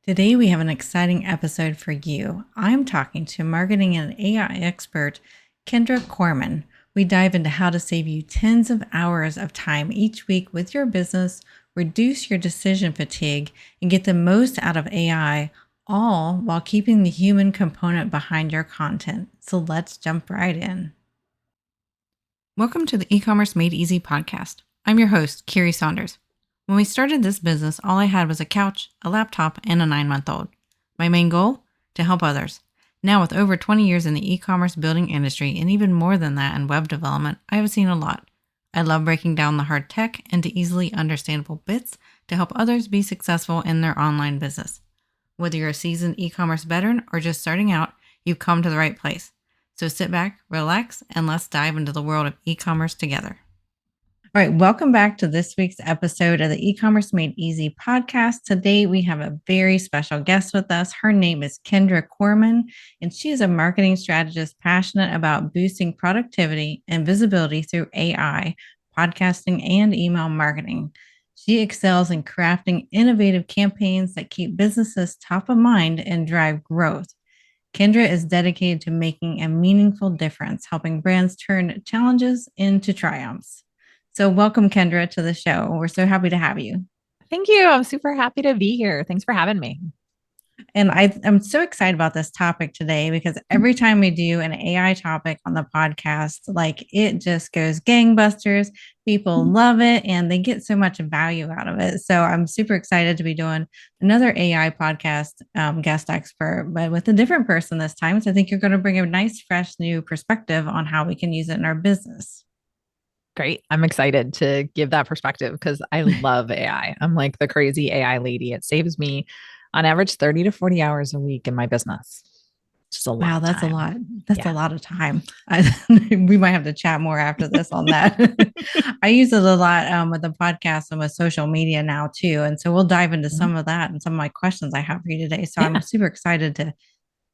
Today, we have an exciting episode for you. I'm talking to marketing and AI expert, Kendra Corman. We dive into how to save you tens of hours of time each week with your business, reduce your decision fatigue, and get the most out of AI, all while keeping the human component behind your content. So let's jump right in. Welcome to the E-commerce Made Easy podcast. I'm your host, Carrie Saunders. When we started this business, all I had was a couch, a laptop, and a 9-month-old. My main goal? To help others. Now, with over 20 years in the e-commerce building industry and even more than that in web development, I have seen a lot. I love breaking down the hard tech into easily understandable bits to help others be successful in their online business. Whether you're a seasoned e-commerce veteran or just starting out, you've come to the right place. So sit back, relax, and let's dive into the world of e-commerce together. All right, welcome back to this week's episode of the E-commerce Made Easy podcast. Today, we have a very special guest with us. Her name is Kendra Corman, and she is a marketing strategist passionate about boosting productivity and visibility through AI, podcasting, and email marketing. She excels in crafting innovative campaigns that keep businesses top of mind and drive growth. Kendra is dedicated to making a meaningful difference, helping brands turn challenges into triumphs. So welcome, Kendra, to the show. We're so happy to have you. Thank you. I'm super happy to be here. Thanks for having me. And I'm so excited about this topic today because every time we do an AI topic on the podcast, like it just goes gangbusters. People love it and they get so much value out of it. So I'm super excited to be doing another AI podcast guest expert, but with a different person this time. So I think you're going to bring a nice, fresh, new perspective on how we can use it in our business. Great. I'm excited to give that perspective because I love AI. I'm like the crazy AI lady. It saves me on average 30 to 40 hours a week in my business. Just a lot. Wow, that's time. a lot. That's a lot of time. We might have to chat more after this on that. I use it a lot with the podcast and with social media now too. And so we'll dive into some of that and some of my questions I have for you today. So I'm super excited to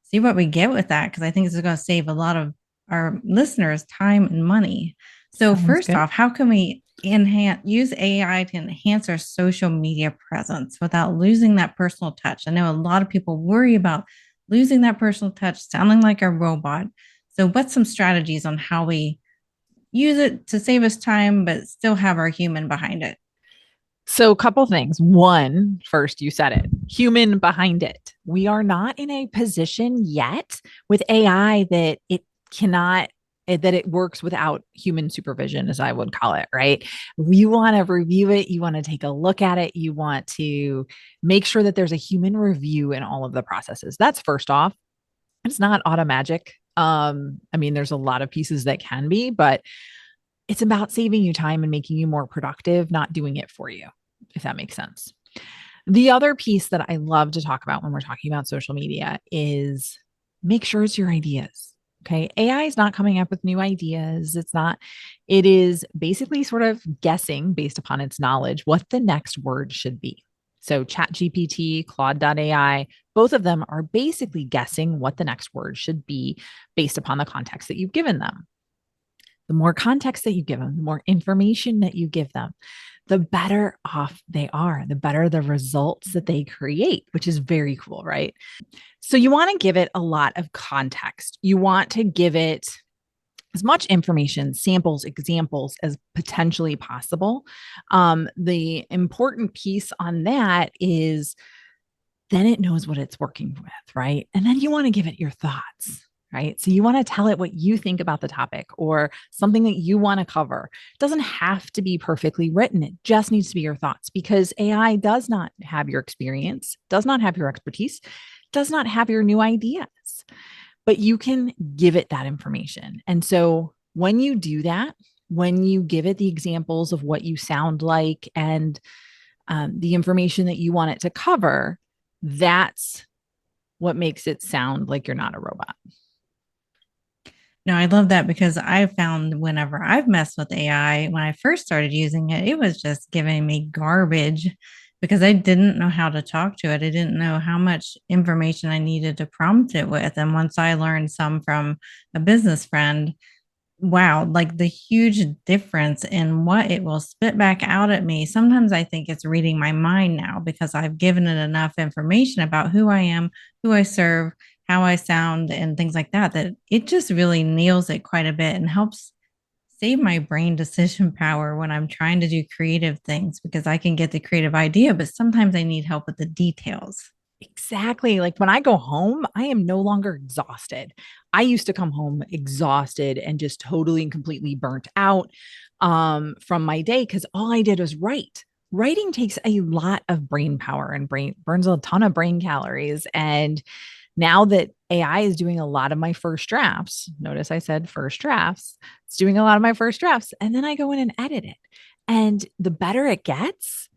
see what we get with that because I think this is going to save a lot of our listeners time and money. So first off, how can we use AI to enhance our social media presence without losing that personal touch? I know a lot of people worry about losing that personal touch, sounding like a robot. So what's some strategies on how we use it to save us time, but still have our human behind it? So, a couple things. One, first, you said it, human behind it. We are not in a position yet with AI that it works without human supervision, as I would call it, right? You want to review it. You want to take a look at it. You want to make sure that there's a human review in all of the processes. That's first off. It's not auto magic. I mean, there's a lot of pieces that can be, but it's about saving you time and making you more productive, not doing it for you, if that makes sense. The other piece that I love to talk about when we're talking about social media is make sure it's your ideas. Okay. AI is not coming up with new ideas. It is basically sort of guessing based upon its knowledge what the next word should be. So ChatGPT, Claude.ai, both of them are basically guessing what the next word should be based upon the context that you've given them. The more context that you give them, the more information that you give them, the better off they are, the better the results that they create, which is very cool, right? So you want to give it a lot of context. You want to give it as much information, samples, examples as potentially possible. The important piece on that is then it knows what it's working with, right? And then you want to give it your thoughts. Right. So you want to tell it what you think about the topic or something that you want to cover. It doesn't have to be perfectly written. It just needs to be your thoughts because AI does not have your experience, does not have your expertise, does not have your new ideas, but you can give it that information. And so when you do that, when you give it the examples of what you sound like and the information that you want it to cover, that's what makes it sound like you're not a robot. No, I love that because I found whenever I've messed with AI, when I first started using it, it was just giving me garbage because I didn't know how to talk to it. I didn't know how much information I needed to prompt it with. And once I learned some from a business friend, wow, like the huge difference in what it will spit back out at me. Sometimes I think it's reading my mind now because I've given it enough information about who I am, who I serve, how I sound, and things like that, that it just really nails it quite a bit and helps save my brain decision power when I'm trying to do creative things because I can get the creative idea, but sometimes I need help with the details. Exactly. Like when I go home, I am no longer exhausted. I used to come home exhausted and just totally and completely burnt out from my day because all I did was write. Writing takes a lot of brain power and brain burns a ton of brain calories. And now that AI is doing a lot of my first drafts, notice I said first drafts, it's doing a lot of my first drafts. And then I go in and edit it. And the better it gets,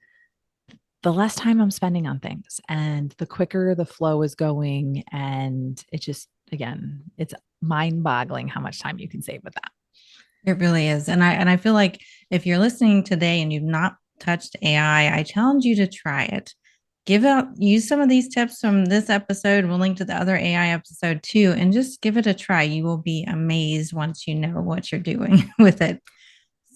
the less time I'm spending on things and the quicker the flow is going. And it just, again, it's mind boggling how much time you can save with that. It really is. And I feel like if you're listening today and you've not touched AI, I challenge you to try it. Use some of these tips from this episode. We'll link to the other AI episode too, and just give it a try. You will be amazed once you know what you're doing with it.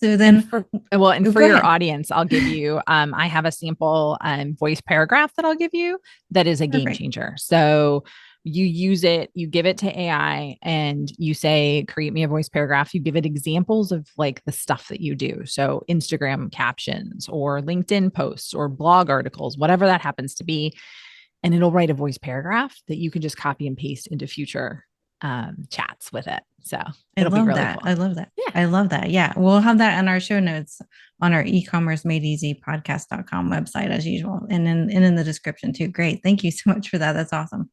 So And then, for well, and oh, for go your ahead. audience, I'll give you I have a sample voice paragraph that I'll give you that is a game Perfect. changer. So you use it, you give it to AI and you say, create me a voice paragraph. You give it examples of like the stuff that you do. So Instagram captions or LinkedIn posts or blog articles, whatever that happens to be. And it'll write a voice paragraph that you can just copy and paste into future chats with it. So I it'll be love really that. cool. I love that. Yeah. I love that. Yeah. We'll have that in our show notes on our ecommercemadeeasypodcast.com website as usual. And in the description too. Great. Thank you so much for that. That's awesome.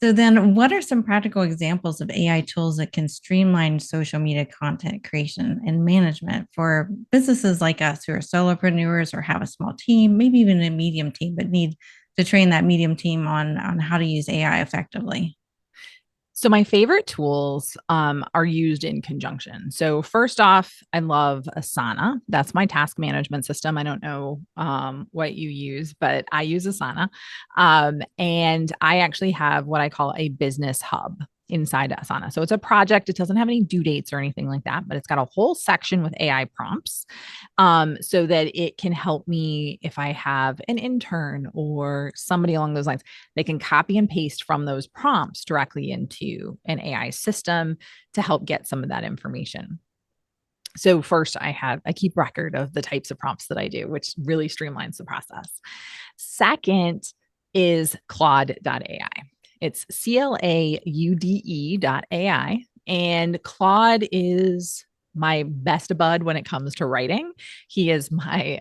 So then what are some practical examples of AI tools that can streamline social media content creation and management for businesses like us who are solopreneurs or have a small team, maybe even a medium team, but need to train that medium team on how to use AI effectively? So my favorite tools are used in conjunction. So first off, I love Asana. That's my task management system. I don't know what you use, but I use Asana. And I actually have what I call a business hub inside Asana. So it's a project. It doesn't have any due dates or anything like that, but it's got a whole section with AI prompts so that it can help me if I have an intern or somebody along those lines. They can copy and paste from those prompts directly into an AI system to help get some of that information. So first I keep record of the types of prompts that I do, which really streamlines the process. Second is claude.ai. It's CLAUDE.ai. And Claude is my best bud when it comes to writing. He is my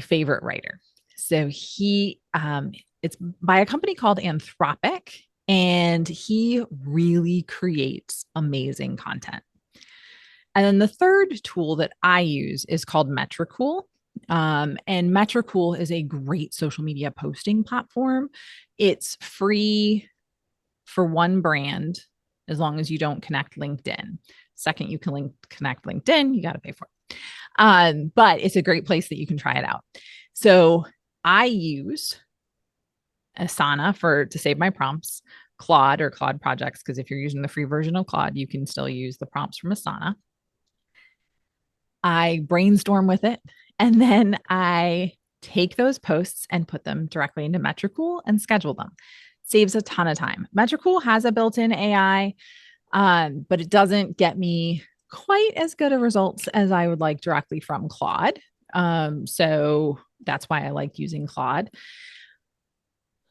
favorite writer. So it's by a company called Anthropic, and he really creates amazing content. And then the third tool that I use is called Metricool. And Metricool is a great social media posting platform. It's free for one brand as long as you don't connect LinkedIn. Second, you can connect LinkedIn, you got to pay for it. But it's a great place that you can try it out. So I use Asana to save my prompts, Claude or Claude projects, because if you're using the free version of Claude, you can still use the prompts from Asana. I brainstorm with it, and then I take those posts and put them directly into Metricool and schedule them. Saves a ton of time. Metricool has a built-in AI, but it doesn't get me quite as good of results as I would like directly from Claude. So that's why I like using Claude.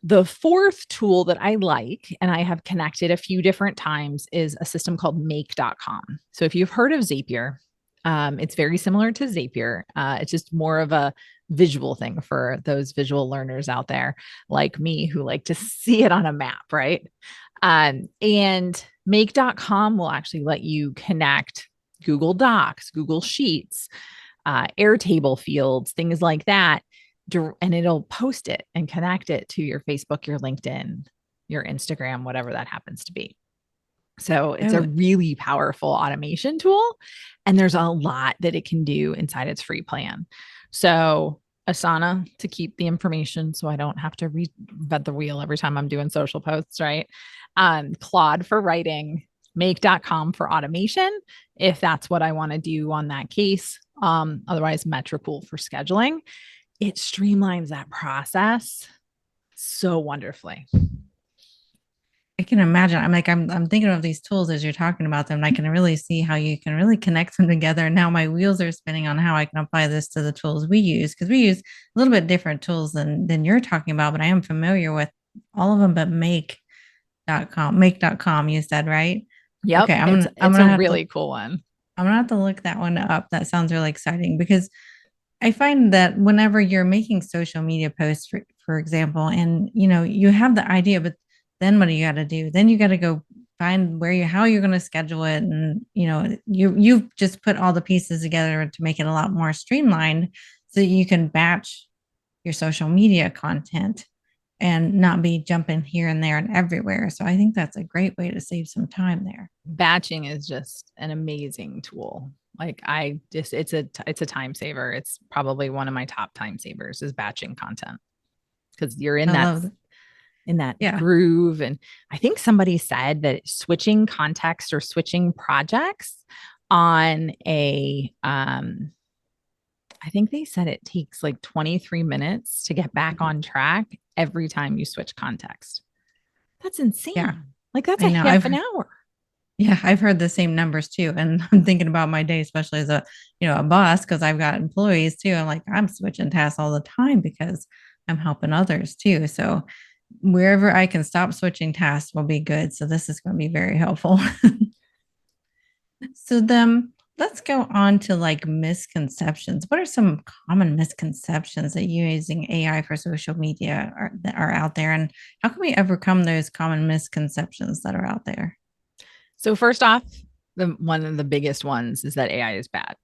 The fourth tool that I like, and I have connected a few different times, is a system called make.com. So if you've heard of Zapier, it's very similar to Zapier. It's just more of a visual thing for those visual learners out there like me who like to see it on a map, right? And make.com will actually let you connect Google Docs, Google Sheets, Airtable fields, things like that. And it'll post it and connect it to your Facebook, your LinkedIn, your Instagram, whatever that happens to be. So it's a Oh, really powerful automation tool. And there's a lot that it can do inside its free plan. So Asana to keep the information so I don't have to reinvent the wheel every time I'm doing social posts, right? Claude for writing, make.com for automation, if that's what I want to do on that case. Otherwise, Metricool for scheduling. It streamlines that process so wonderfully. I can imagine. I'm thinking of these tools as you're talking about them. And I can really see how you can really connect them together. And now my wheels are spinning on how I can apply this to the tools we use, because we use a little bit different tools than you're talking about, but I am familiar with all of them but make.com, you said, right? Yep. Okay, I'm It's gonna a have to really cool one. I'm gonna have to look that one up. That sounds really exciting because I find that whenever you're making social media posts, for example, and you have the idea, but then what do you got to do? Then you got to go find how you're going to schedule it, and you've just put all the pieces together to make it a lot more streamlined, so that you can batch your social media content and not be jumping here and there and everywhere. So I think that's a great way to save some time there. Batching is just an amazing tool. Like it's a time saver. It's probably one of my top time savers is batching content, because you're in that Yeah. groove. And I think somebody said that switching context or switching projects on I think they said it takes like 23 minutes to get back on track every time you switch context. That's insane. Yeah. Like that's I a know. half an hour. Yeah, I've heard the same numbers too. And I'm thinking about my day, especially as a boss, because I've got employees too. I'm switching tasks all the time because I'm helping others too. So wherever I can stop switching tasks will be good. So this is going to be very helpful. So then let's go on to like misconceptions. What are some common misconceptions that using AI for social media that are out there? And how can we overcome those common misconceptions that are out there? So first off, one of the biggest ones is that AI is bad.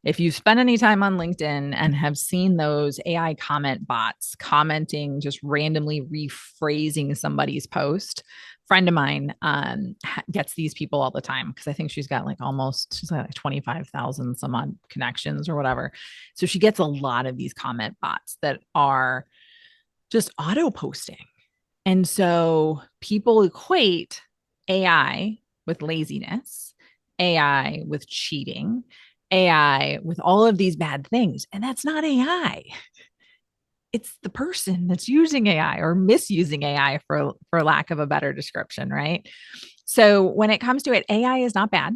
If you spend any time on LinkedIn and have seen those AI comment bots commenting, just randomly rephrasing somebody's post, friend of mine gets these people all the time, because I think she's got like 25,000 some odd connections or whatever. So she gets a lot of these comment bots that are just auto posting. And so people equate AI with laziness, AI with cheating, AI with all of these bad things. And that's not AI. It's the person that's using AI or misusing AI, for lack of a better description, right? So when it comes to it, AI is not bad.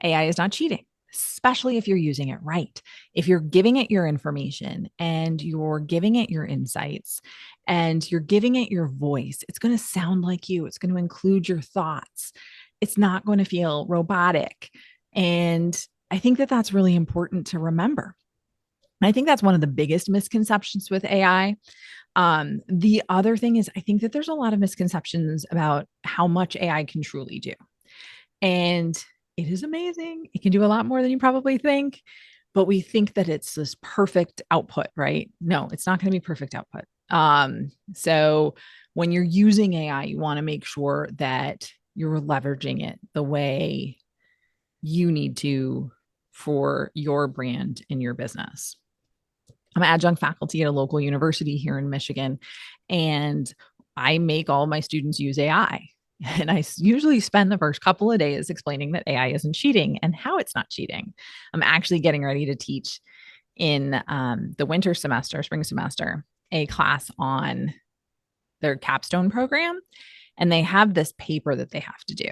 AI is not cheating, especially if you're using it right. If you're giving it your information and you're giving it your insights and you're giving it your voice, it's going to sound like you. It's going to include your thoughts. It's not going to feel robotic. And I think that that's really important to remember. And I think that's one of the biggest misconceptions with AI. The other thing is, I think that there's a lot of misconceptions about how much AI can truly do. And it is amazing. It can do a lot more than you probably think, but we think that it's this perfect output, right? No, it's not going to be perfect output. So when you're using AI, you want to make sure that you're leveraging it the way you need to for your brand and your business. I'm an adjunct faculty at a local university here in Michigan, and I make all my students use AI. And I usually spend the first couple of days explaining that AI isn't cheating and how it's not cheating. I'm actually getting ready to teach in the spring semester, a class on their capstone program. And they have this paper that they have to do.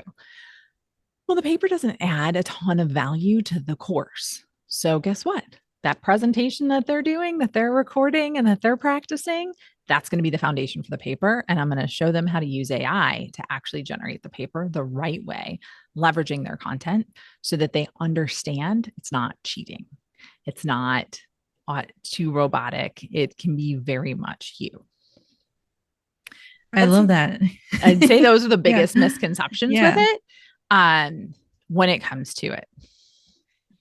Well, the paper doesn't add a ton of value to the course. So guess what? That presentation that they're doing, that they're recording and that they're practicing, that's going to be the foundation for the paper. And I'm going to show them how to use AI to actually generate the paper the right way, leveraging their content so that they understand it's not cheating. It's not too robotic. It can be very much you. I love that. I'd say those are the biggest misconceptions with it when it comes to it.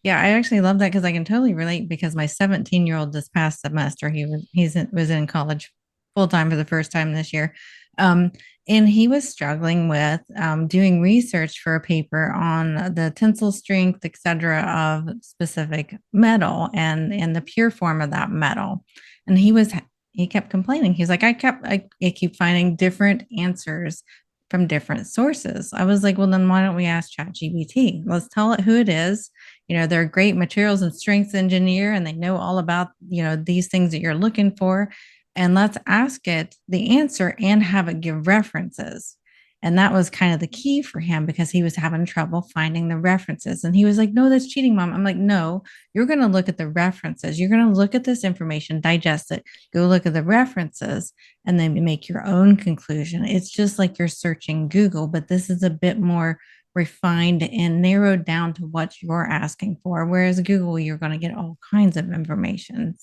Yeah, I actually love that because I can totally relate, because my 17-year-old this past semester, was in college full time for the first time this year. And he was struggling with doing research for a paper on the tensile strength, et cetera, of specific metal and the pure form of that metal. And he kept complaining. He's like, I keep finding different answers from different sources. I was like, well, then why don't we ask ChatGPT? Let's tell it who it is. They're a great materials and strengths engineer, and they know all about, these things that you're looking for. And let's ask it the answer and have it give references. And that was kind of the key for him because he was having trouble finding the references. And he was like, no, that's cheating, mom. I'm like, no, you're going to look at the references. You're going to look at this information, digest it, go look at the references, and then make your own conclusion. It's just like you're searching Google, but this is a bit more refined and narrowed down to what you're asking for. Whereas Google, you're going to get all kinds of information.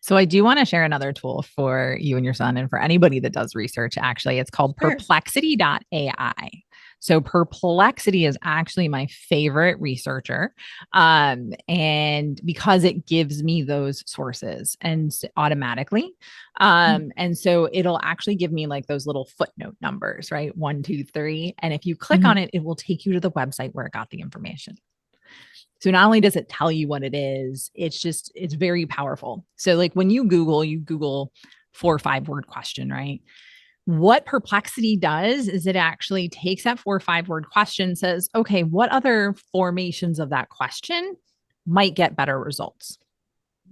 So I do want to share another tool for you and your son and for anybody that does research. Actually, it's called sure. perplexity.ai. So Perplexity is actually my favorite researcher. And because it gives me those sources and automatically. And so it'll actually give me like those little footnote numbers, right? 1, 2, 3. And if you click on it, it will take you to the website where it got the information. So not only does it tell you what it is, it's very powerful. So like when you Google 4 or 5 word question, right? What Perplexity does is it actually takes that 4 or 5 word question, says, okay, what other formations of that question might get better results?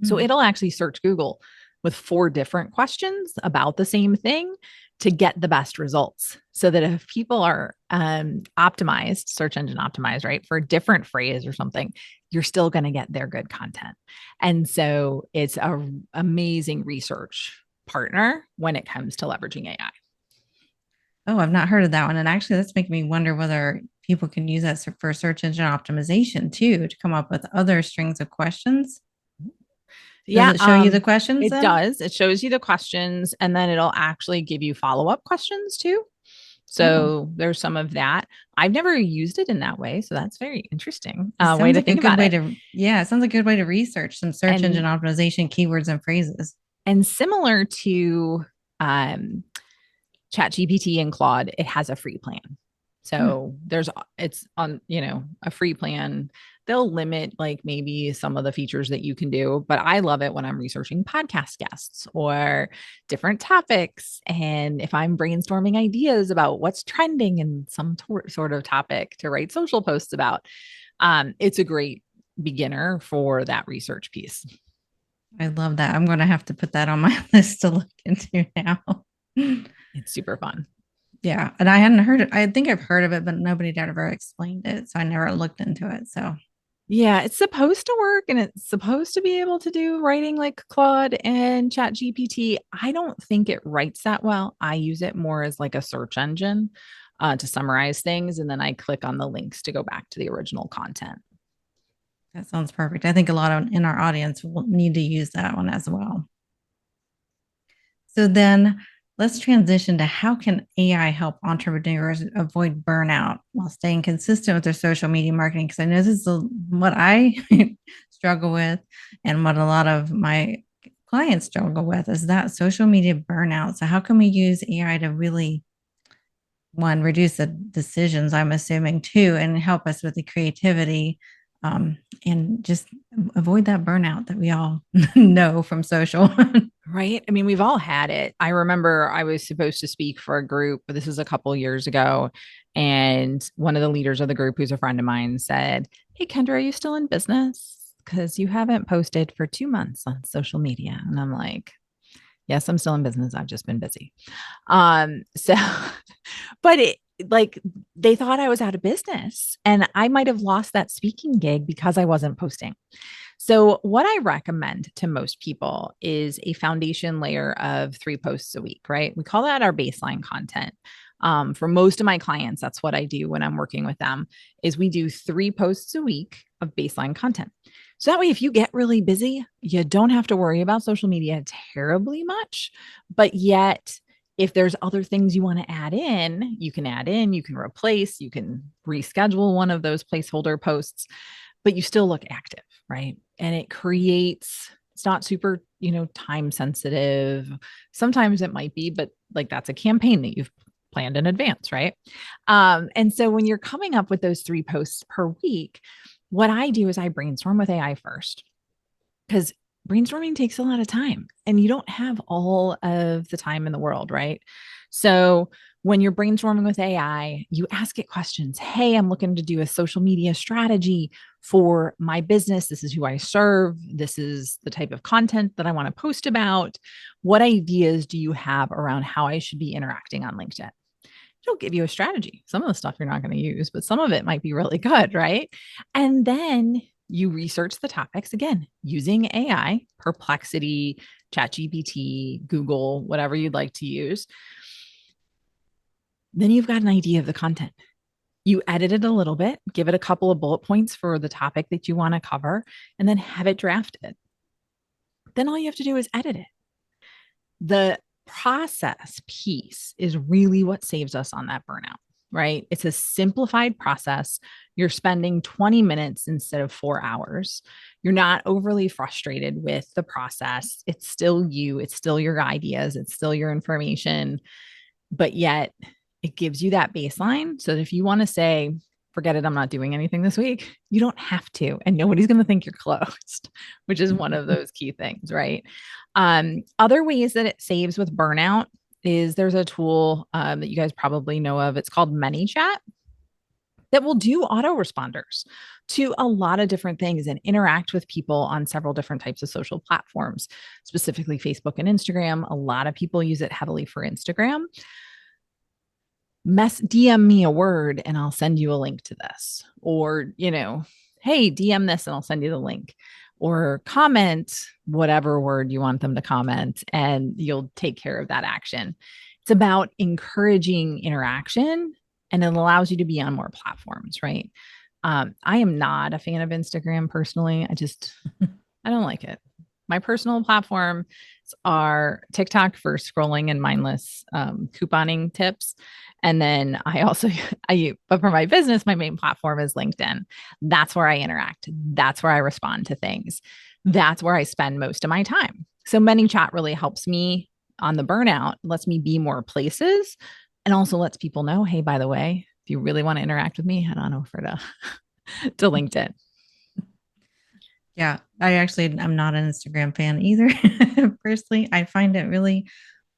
So it'll actually search Google with 4 different questions about the same thing to get the best results. So that if people are optimized, search engine optimized, right, for a different phrase or something, you're still going to get their good content. And so it's an amazing research partner when it comes to leveraging AI. Oh, I've not heard of that one. And actually, that's making me wonder whether people can use that for search engine optimization too, to come up with other strings of questions. Yeah. Does it show you the questions? It does. It shows you the questions, and then it'll actually give you follow-up questions too. So there's some of that. I've never used it in that way. So that's very interesting. Way to think about it. It sounds like a good way to research some search engine optimization keywords and phrases. And similar to ChatGPT and Claude, it has a free plan. So it's on, a free plan. They'll limit like maybe some of the features that you can do, but I love it when I'm researching podcast guests or different topics. And if I'm brainstorming ideas about what's trending in some sort of topic to write social posts about, it's a great beginner for that research piece. I love that. I'm going to have to put that on my list to look into now. It's super fun. Yeah. And I hadn't heard it. I think I've heard of it, but nobody had ever explained it. So I never looked into it. So yeah, it's supposed to work and it's supposed to be able to do writing like Claude and ChatGPT. I don't think it writes that well. I use it more as like a search engine to summarize things. And then I click on the links to go back to the original content. That sounds perfect. I think a lot in our audience will need to use that one as well. So then let's transition to how can AI help entrepreneurs avoid burnout while staying consistent with their social media marketing? Because I know this is what I struggle with and what a lot of my clients struggle with is that social media burnout. So how can we use AI to really, one, reduce the decisions, I'm assuming, two, and help us with the creativity and just avoid that burnout that we all know from social. Right. I mean, we've all had it. I remember I was supposed to speak for a group, but this is a couple years ago. And one of the leaders of the group, who's a friend of mine, said, "Hey, Kendra, are you still in business? Because you haven't posted for 2 months on social media." And I'm like, yes, I'm still in business. I've just been busy. So, but they thought I was out of business and I might have lost that speaking gig because I wasn't posting. So what I recommend to most people is a foundation layer of 3 posts a week, right? We call that our baseline content. For most of my clients, that's what I do when I'm working with them is we do 3 posts a week of baseline content. So that way, if you get really busy, you don't have to worry about social media terribly much, but yet if there's other things you want to add in, you can add in, you can replace, you can reschedule one of those placeholder posts, but you still look active, right? And it creates, it's not super, time sensitive. Sometimes it might be, but like that's a campaign that you've planned in advance, right? And so when you're coming up with those 3 posts per week, what I do is I brainstorm with AI first because brainstorming takes a lot of time and you don't have all of the time in the world, right? So when you're brainstorming with AI, you ask it questions. Hey, I'm looking to do a social media strategy for my business. This is who I serve. This is the type of content that I want to post about. What ideas do you have around how I should be interacting on LinkedIn? It'll give you a strategy. Some of the stuff you're not going to use, but some of it might be really good, right? And then you research the topics again using AI, Perplexity, ChatGPT, Google, whatever you'd like to use. Then you've got an idea of the content. You edit it a little bit, give it a couple of bullet points for the topic that you want to cover, and then have it drafted. Then all you have to do is edit it. The process piece is really what saves us on that burnout, right? It's a simplified process. You're spending 20 minutes instead of 4 hours. You're not overly frustrated with the process. It's still you, it's still your ideas, it's still your information, but yet it gives you that baseline. So that if you want to say, forget it, I'm not doing anything this week, you don't have to. And nobody's going to think you're closed, which is one of those key things, right? Other ways that it saves with burnout is there's a tool that you guys probably know of. It's called ManyChat that will do autoresponders to a lot of different things and interact with people on several different types of social platforms, specifically Facebook and Instagram. A lot of people use it heavily for Instagram. DM me a word and I'll send you a link to this. Or, hey, DM this and I'll send you the link. Or comment whatever word you want them to comment and you'll take care of that action. It's about encouraging interaction and it allows you to be on more platforms, right? I am not a fan of Instagram personally. I don't like it. My personal platforms are TikTok for scrolling and mindless couponing tips. And then but for my business, my main platform is LinkedIn. That's where I interact. That's where I respond to things. That's where I spend most of my time. So ManyChat really helps me on the burnout, lets me be more places, and also lets people know, hey, by the way, if you really want to interact with me, head on over to LinkedIn. Yeah, I'm not an Instagram fan either. Personally, I find it really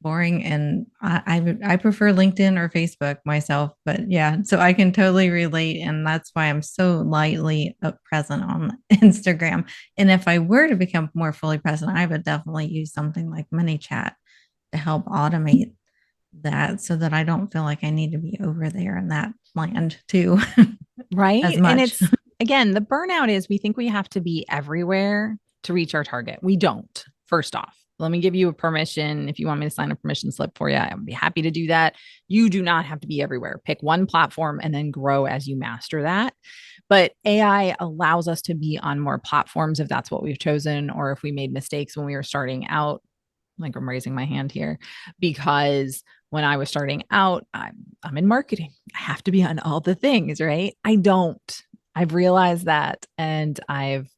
boring, and I prefer LinkedIn or Facebook myself. But yeah, so I can totally relate, and that's why I'm so lightly present on Instagram. And if I were to become more fully present, I would definitely use something like ManyChat to help automate that, so that I don't feel like I need to be over there in that land too. Right. As much. And it's, again, the burnout is we think we have to be everywhere to reach our target. We don't. First off, let me give you a permission. If you want me to sign a permission slip for you, I would be happy to do that. You do not have to be everywhere. Pick one platform and then grow as you master that. But AI allows us to be on more platforms if that's what we've chosen, or if we made mistakes when we were starting out. Like, I'm raising my hand here because when I was starting out, I'm in marketing. I have to be on all the things, right? I don't. I've realized that and I've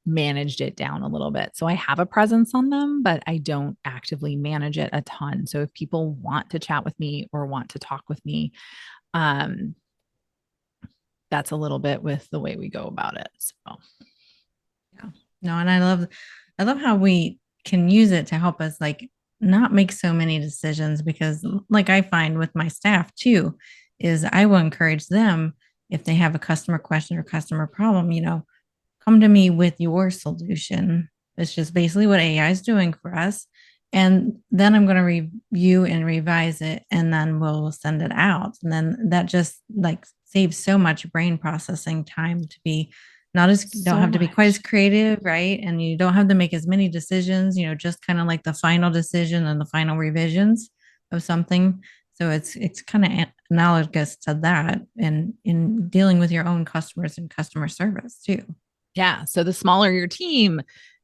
managed it down a little bit. So I have a presence on them, but I don't actively manage it a ton. So if people want to chat with me or want to talk with me, that's a little bit with the way we go about it. So yeah. No, and I love how we can use it to help us like not make so many decisions, because like I find with my staff too, is I will encourage them, if they have a customer question or customer problem, come to me with your solution. It's just basically what AI is doing for us. And then I'm going to review and revise it, and then we'll send it out. And then that just like saves so much brain processing time to be not as, don't have to be quite as creative, right? And you don't have to make as many decisions, just kind of like the final decision and the final revisions of something. So it's kind of analogous to that, and in dealing with your own customers and customer service too. yeah. So the smaller your team,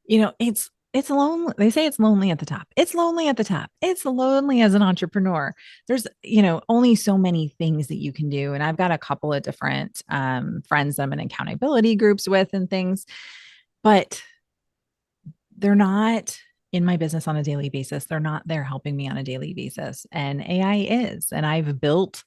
it's lonely. They say it's lonely at the top. It's lonely at the top. It's lonely as an entrepreneur. There's, only so many things that you can do. And I've got a couple of different friends that I'm in accountability groups with and things, but they're not in my business on a daily basis. They're not there helping me on a daily basis. And AI is. And I've built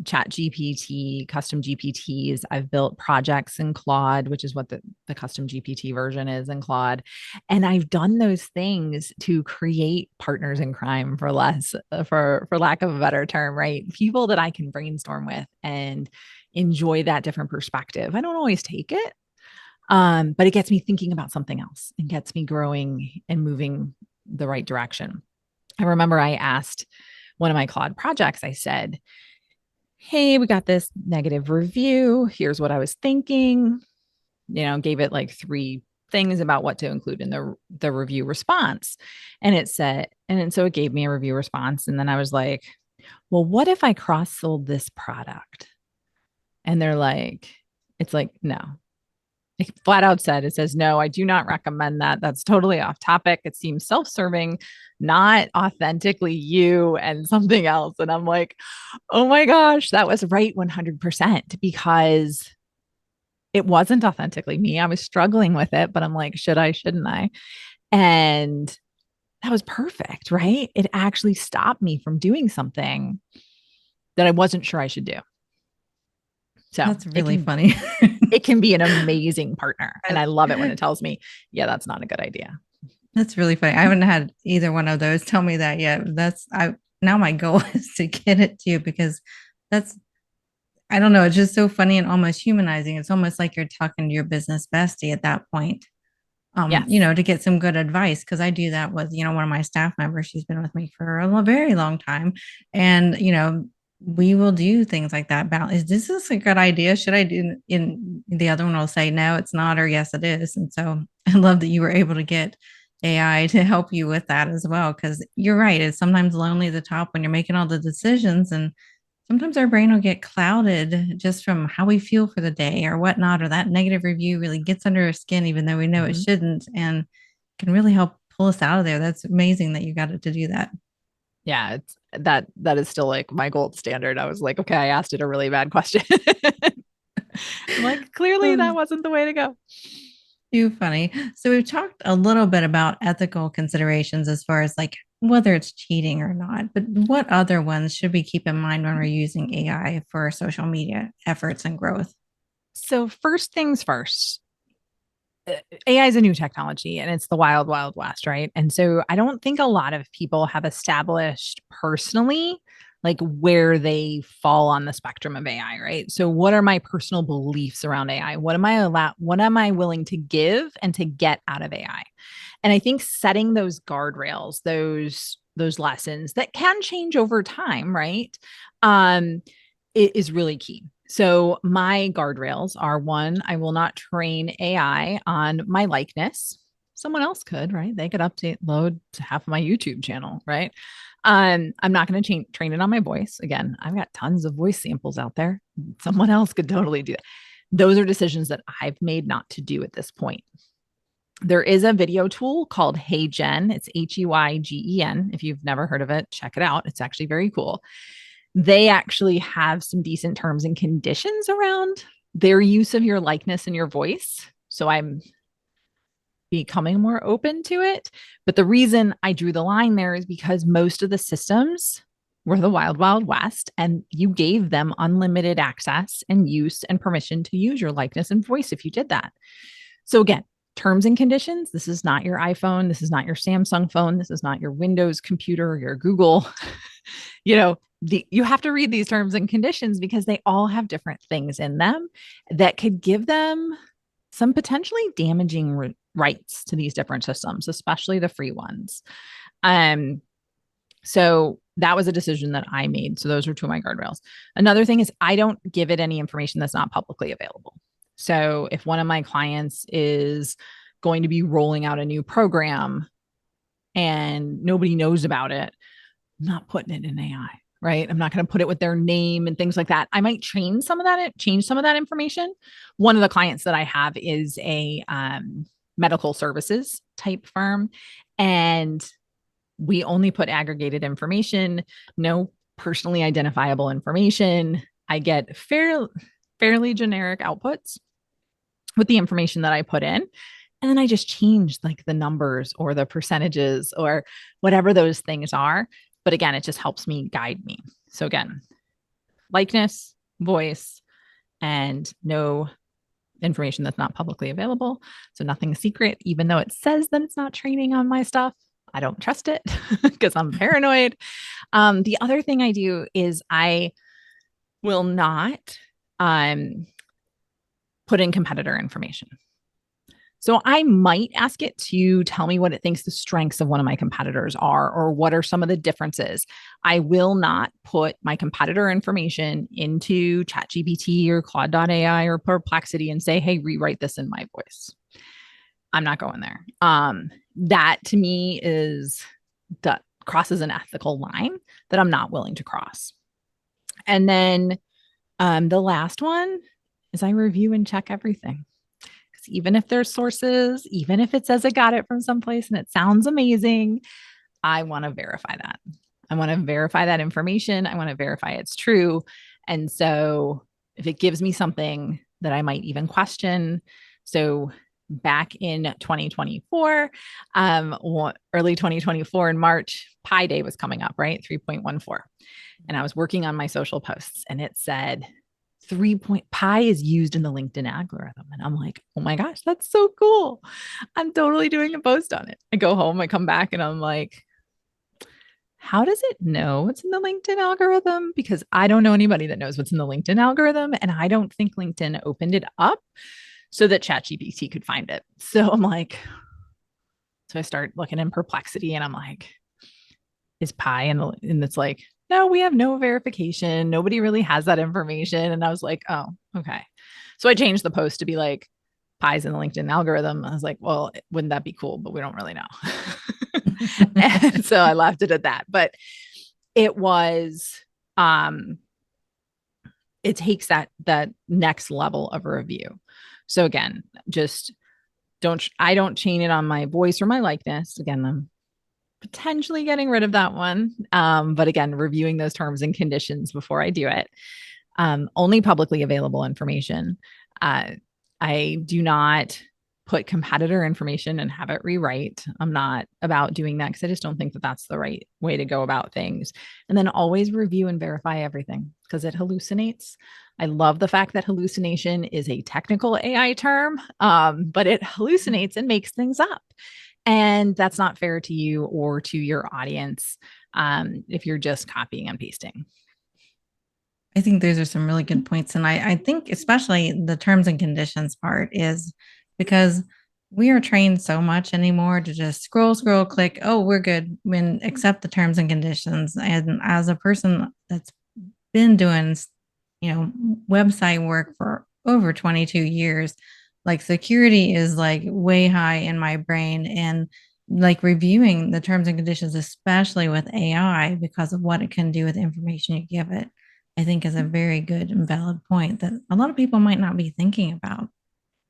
ChatGPT, custom GPTs. I've built projects in Claude, which is what the custom GPT version is in Claude. And I've done those things to create partners in crime for less, for lack of a better term, right? People that I can brainstorm with and enjoy that different perspective. I don't always take it, but it gets me thinking about something else and gets me growing and moving the right direction. I remember I asked one of my Claude projects, I said, hey, we got this negative review. Here's what I was thinking. Gave it like 3 things about what to include in the review response. And it said, and so it gave me a review response. And then I was like, well, what if I cross-sold this product? And they're like, it's like, no. It flat out said, it says, no, I do not recommend that. That's totally off topic. It seems self-serving, not authentically you, and something else. And I'm like, oh my gosh, that was right 100%, because it wasn't authentically me. I was struggling with it, but I'm like, should I, shouldn't I? And that was perfect, right? It actually stopped me from doing something that I wasn't sure I should do. So that's really funny. It can be an amazing partner. And I love it when it tells me, yeah, that's not a good idea. That's really funny. I haven't had either one of those tell me that yet. Now my goal is to get it to you, because I don't know, it's just so funny and almost humanizing. It's almost like you're talking to your business bestie at that point. Yes. To get some good advice, because I do that with, one of my staff members. She's been with me for a very long time. And, we will do things like that. Is this a good idea? Should I do? In the other one will say, no, it's not, or yes, it is. And so I love that you were able to get AI to help you with that as well. Because you're right. It's sometimes lonely at the top when you're making all the decisions, and sometimes our brain will get clouded just from how we feel for the day or whatnot, or that negative review really gets under our skin, even though we know it shouldn't, and can really help pull us out of there. That's amazing that you got it to do that. Yeah, it's that is still like my gold standard. I was like, okay, I asked it a really bad question. I'm like, clearly that wasn't the way to go. Too funny. So we've talked a little bit about ethical considerations as far as like whether it's cheating or not, but what other ones should we keep in mind when we're using AI for our social media efforts and growth? So first things first, AI is a new technology and it's the wild, wild west, right? And so I don't think a lot of people have established personally like where they fall on the spectrum of AI, right? So what are my personal beliefs around AI? What am I willing to give and to get out of AI? And I think setting those guardrails, those lessons that can change over time, right? It is really key. So my guardrails are: 1, I will not train AI on my likeness. Someone else could, right? They could load to half of my YouTube channel, right? I'm not going to train it on my voice. Again, I've got tons of voice samples out there. Someone else could totally do that. Those are decisions that I've made not to do at this point. There is a video tool called HeyGen. It's HeyGen. If you've never heard of it, check it out. It's actually very cool. They actually have some decent terms and conditions around their use of your likeness and your voice. So I'm becoming more open to it. But the reason I drew the line there is because most of the systems were the wild, wild west, and you gave them unlimited access and use and permission to use your likeness and voice if you did that. So again, terms and conditions. This is not your iPhone. This is not your Samsung phone. This is not your Windows computer or your Google. You have to read these terms and conditions because they all have different things in them that could give them some potentially damaging rights to these different systems, especially the free ones. So that was a decision that I made. So those are 2 of my guardrails. Another thing is I don't give it any information that's not publicly available. So if one of my clients is going to be rolling out a new program and nobody knows about it, I'm not putting it in AI, right? I'm not going to put it with their name and things like that. I might change some of that information. One of the clients that I have is a medical services type firm, and we only put aggregated information, no personally identifiable information. I get fairly generic outputs with the information that I put in. And then I just change like the numbers or the percentages or whatever those things are. But again, it just helps me guide me. So again, likeness, voice, and no information that's not publicly available. So nothing secret, even though it says that it's not training on my stuff. I don't trust it because I'm paranoid. The other thing I do is I will not put in competitor information. So I might ask it to tell me what it thinks the strengths of one of my competitors are, or what are some of the differences. I will not put my competitor information into ChatGPT or Claude.ai or Perplexity and say, hey, rewrite this in my voice. I'm not going there. That to me that crosses an ethical line that I'm not willing to cross. And then the last one is I review and check everything. Even if there's sources, even if it says I got it from someplace and it sounds amazing, I want to verify that. I want to verify that information. I want to verify it's true. And so if it gives me something that I might even question, so back in 2024, early 2024 in March, Pi Day was coming up, right? 3.14. And I was working on my social posts and it said, pi is used in the LinkedIn algorithm. And I'm like, oh my gosh, that's so cool. I'm totally doing a post on it. I go home, I come back and I'm like, how does it know what's in the LinkedIn algorithm? Because I don't know anybody that knows what's in the LinkedIn algorithm. And I don't think LinkedIn opened it up so that ChatGPT could find it. So I'm like, so I start looking in Perplexity and I'm like, is Pi? And it's like, no, we have no verification. Nobody really has that information. And I was like, oh, okay. So I changed the post to be like, Pi's in the LinkedIn algorithm. I was like, well, wouldn't that be cool? But we don't really know. And so I left it at that. But it was, it takes that next level of a review. So again, I don't chain it on my voice or my likeness. Again, I'm potentially getting rid of that one. But again, reviewing those terms and conditions before I do it. Only publicly available information. I do not put competitor information and have it rewrite. I'm not about doing that because I just don't think that that's the right way to go about things. And then always review and verify everything because it hallucinates. I love the fact that hallucination is a technical AI term, but it hallucinates and makes things up. And that's not fair to you or to your audience if you're just copying and pasting. I think those are some really good points. And I think especially the terms and conditions part is because we are trained so much anymore to just scroll, click, oh, we're good, when accept the terms and conditions. And as a person that's been doing, website work for over 22 years, like security is like way high in my brain, and like reviewing the terms and conditions, especially with AI, because of what it can do with the information you give it, I think is a very good and valid point that a lot of people might not be thinking about.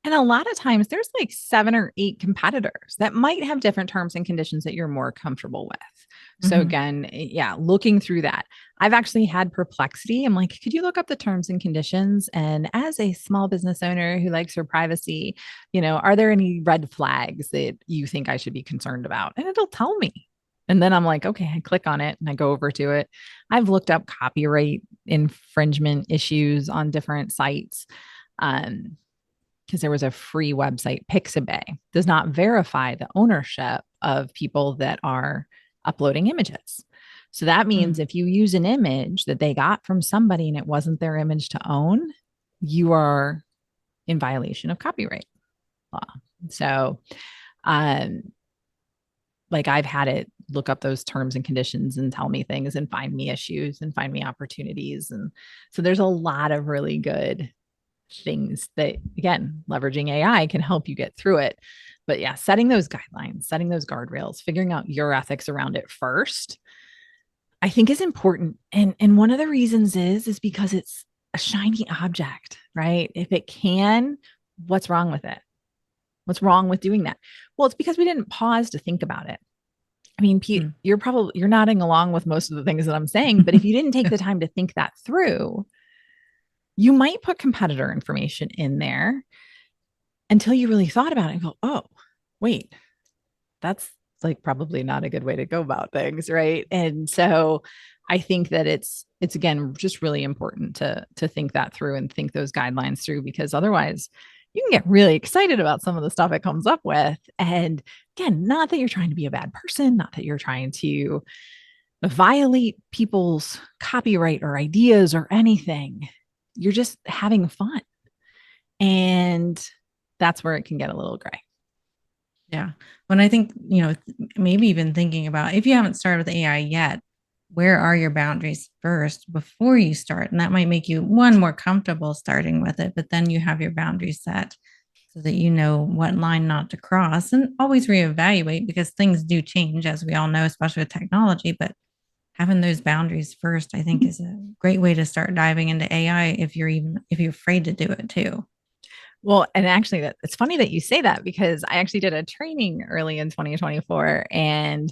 And a lot of times there's like 7 or 8 competitors that might have different terms and conditions that you're more comfortable with. So again, yeah, looking through that. I've actually had perplexity. I'm like, could you look up the terms and conditions? And as a small business owner who likes her privacy, are there any red flags that you think I should be concerned about? And it'll tell me. And then I'm like, okay, I click on it and I go over to it. I've looked up copyright infringement issues on different sites. Because there was a free website, Pixabay, does not verify the ownership of people that are uploading images. So that means if you use an image that they got from somebody and it wasn't their image to own, you are in violation of copyright law. So, like I've had it look up those terms and conditions and tell me things and find me issues and find me opportunities. And so there's a lot of really good things that, again, leveraging AI can help you get through it. But yeah, setting those guidelines, setting those guardrails, figuring out your ethics around it first, I think is important. And one of the reasons is because it's a shiny object, right? If it can, what's wrong with it? What's wrong with doing that? Well, it's because we didn't pause to think about it. I mean, Pete, you're nodding along with most of the things that I'm saying, but if you didn't take the time to think that through, you might put competitor information in there until you really thought about it and go, oh, wait, that's like probably not a good way to go about things. Right. And so I think that it's again just really important to think that through and think those guidelines through, because otherwise you can get really excited about some of the stuff it comes up with. And again, not that you're trying to be a bad person, not that you're trying to violate people's copyright or ideas or anything. You're just having fun. And that's where it can get a little gray. Yeah. When I think, maybe even thinking about if you haven't started with AI yet, where are your boundaries first before you start? And that might make you one more comfortable starting with it, but then you have your boundaries set so that you know what line not to cross, and always reevaluate because things do change, as we all know, especially with technology. But having those boundaries first, I think, is a great way to start diving into AI if you're afraid to do it too. Well, and actually, it's funny that you say that, because I actually did a training early in 2024, and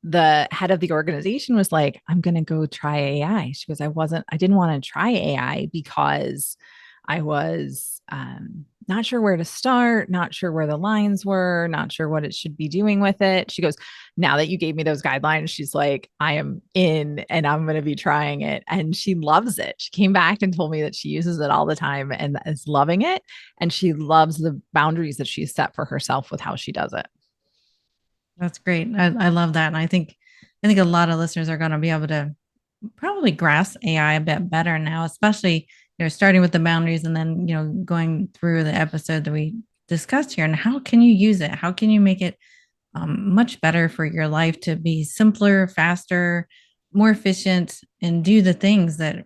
the head of the organization was like, I'm going to go try AI. She goes, I didn't want to try AI because I was not sure where to start, not sure where the lines were, not sure what it should be doing with it. She goes, now that you gave me those guidelines, she's like, I am in and I'm going to be trying it. And she loves it. She came back and told me that she uses it all the time and is loving it. And she loves the boundaries that she's set for herself with how she does it. That's great. I love that. And I think a lot of listeners are going to be able to probably grasp AI a bit better now, especially, starting with the boundaries and then, going through the episode that we discussed here. And how can you use it? How can you make it much better for your life to be simpler, faster, more efficient, and do the things that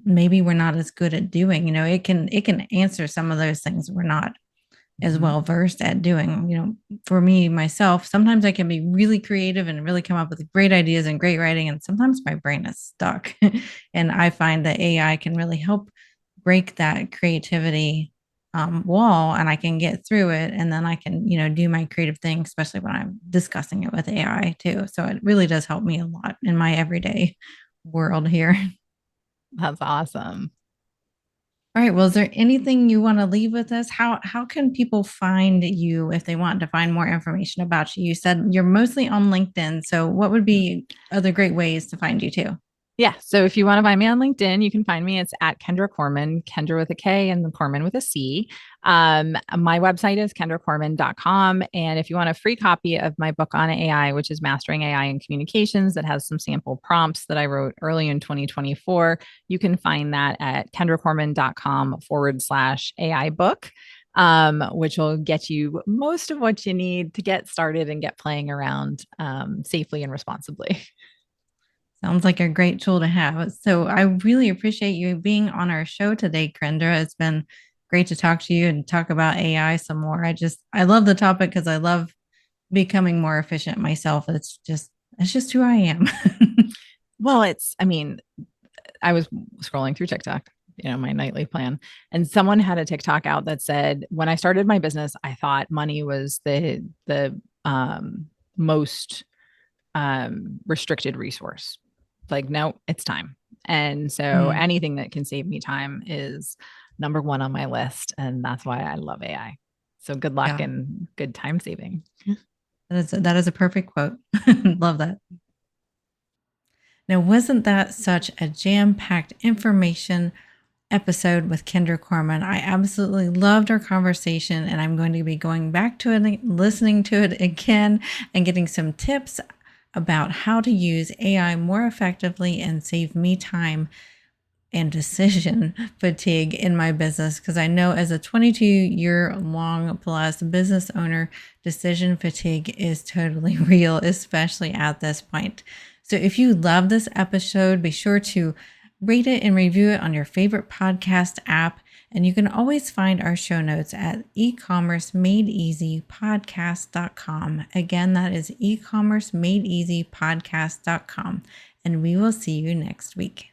maybe we're not as good at doing? It can answer some of those things we're not as well versed at doing. For me, myself, sometimes I can be really creative and really come up with great ideas and great writing, and sometimes my brain is stuck. And I find that AI can really help break that creativity wall, and I can get through it, and then I can, do my creative thing, especially when I'm discussing it with AI too. So it really does help me a lot in my everyday world here. That's awesome. All right. Well, is there anything you want to leave with us? How can people find you if they want to find more information about you? You said you're mostly on LinkedIn. So what would be other great ways to find you too? Yeah. So if you want to find me on LinkedIn, you can find me. It's at Kendra Corman, Kendra with a K and the Corman with a C. My website is kendracorman.com. And if you want a free copy of my book on AI, which is Mastering AI in Communications, that has some sample prompts that I wrote early in 2024, you can find that at kendracorman.com/AI book. Which will get you most of what you need to get started and get playing around safely and responsibly. Sounds like a great tool to have. So I really appreciate you being on our show today, Kendra. It's been great to talk to you and talk about AI some more. I love the topic because I love becoming more efficient myself. It's just who I am. Well, I mean, I was scrolling through TikTok, my nightly plan, and someone had a TikTok out that said, when I started my business, I thought money was the most restricted resource. Like, no, it's time. And so Mm, anything that can save me time is number one on my list. And that's why I love AI. So good luck yeah, and good time saving. that is a perfect quote. Love that. Now, wasn't that such a jam-packed information episode with Kendra Corman? I absolutely loved our conversation, and I'm going to be going back to it, listening to it again, and getting some tips about how to use AI more effectively and save me time and decision fatigue in my business. Because I know as a 22-year long plus business owner, decision fatigue is totally real, especially at this point. So if you love this episode, be sure to rate it and review it on your favorite podcast app. And you can always find our show notes at ecommercemadeeasypodcast.com. Again, that is ecommercemadeeasypodcast.com. And we will see you next week.